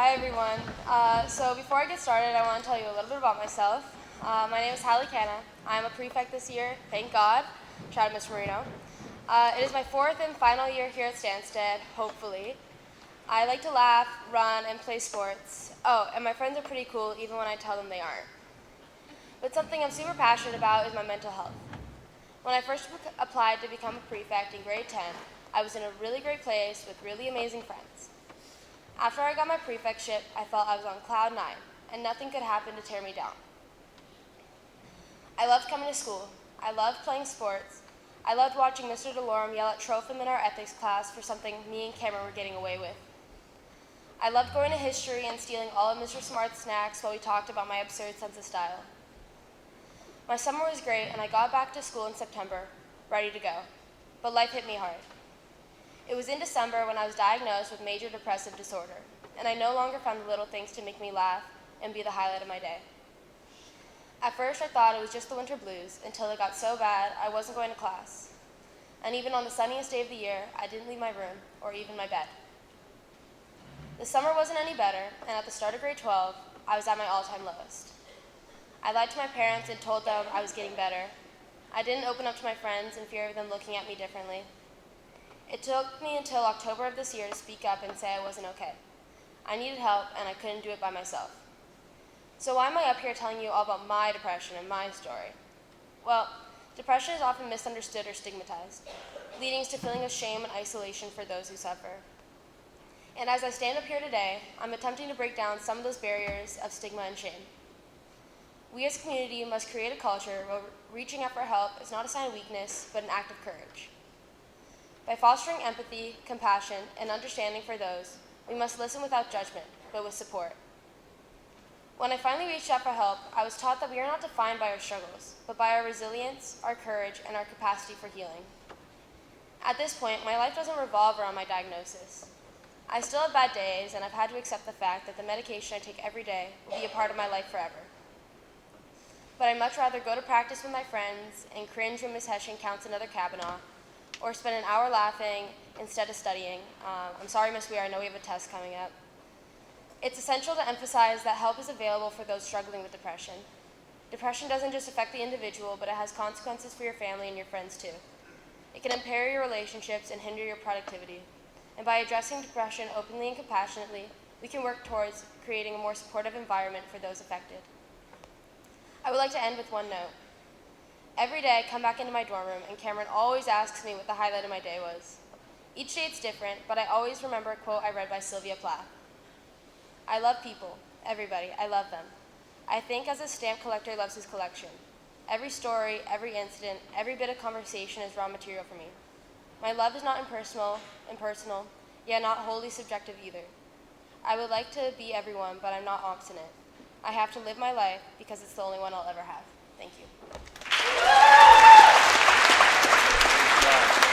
Hi everyone. So before I get started, I want to tell you a little bit about myself. My name is Halle. I'm a prefect this year, thank God. Shout out Mr. Marino. It is my fourth and final year here at Stansted, hopefully. I like to laugh, run, and play sports. Oh, and my friends are pretty cool even when I tell them they aren't. But something I'm super passionate about is my mental health. When I first applied to become a prefect in grade 10, I was in a really great place with really amazing friends. After I got my prefectship, I felt I was on cloud 9, and nothing could happen to tear me down. I loved coming to school. I loved playing sports. I loved watching Mr. DeLorme yell at Trophim in our ethics class for something me and Cameron were getting away with. I loved going to history and stealing all of Mr. Smart's snacks while we talked about my absurd sense of style. My summer was great, and I got back to school in September, ready to go. But life hit me hard. It was in December when I was diagnosed with major depressive disorder, and I no longer found the little things to make me laugh and be the highlight of my day. At first, I thought it was just the winter blues until it got so bad I wasn't going to class. And even on the sunniest day of the year, I didn't leave my room or even my bed. The summer wasn't any better, and at the start of grade 12, I was at my all-time lowest. I lied to my parents and told them I was getting better. I didn't open up to my friends in fear of them looking at me differently. It took me until October of this year to speak up and say I wasn't okay. I needed help, and I couldn't do it by myself. So why am I up here telling you all about my depression and my story? Well, depression is often misunderstood or stigmatized, leading to feeling of shame and isolation for those who suffer. And as I stand up here today, I'm attempting to break down some of those barriers of stigma and shame. We as a community must create a culture where reaching out for help is not a sign of weakness, but an act of courage. By fostering empathy, compassion, and understanding for those, we must listen without judgment, but with support. When I finally reached out for help, I was taught that we are not defined by our struggles, but by our resilience, our courage, and our capacity for healing. At this point, my life doesn't revolve around my diagnosis. I still have bad days, and I've had to accept the fact that the medication I take every day will be a part of my life forever. But I'd much rather go to practice with my friends and cringe when Miss Hessian counts another Kavanaugh, or spend an hour laughing instead of studying. I'm sorry, Miss Weir, I know we have a test coming up. It's essential to emphasize that help is available for those struggling with depression. Depression doesn't just affect the individual, but it has consequences for your family and your friends too. It can impair your relationships and hinder your productivity. And by addressing depression openly and compassionately, we can work towards creating a more supportive environment for those affected. I would like to end with one note. Every day I come back into my dorm room and Cameron always asks me what the highlight of my day was. Each day it's different, but I always remember a quote I read by Sylvia Plath. I love people, everybody, I love them. I think as a stamp collector loves his collection. Every story, every incident, every bit of conversation is raw material for me. My love is not impersonal, yet not wholly subjective either. I would like to be everyone, but I'm not obstinate. I have to live my life because it's the only one I'll ever have. Thank you.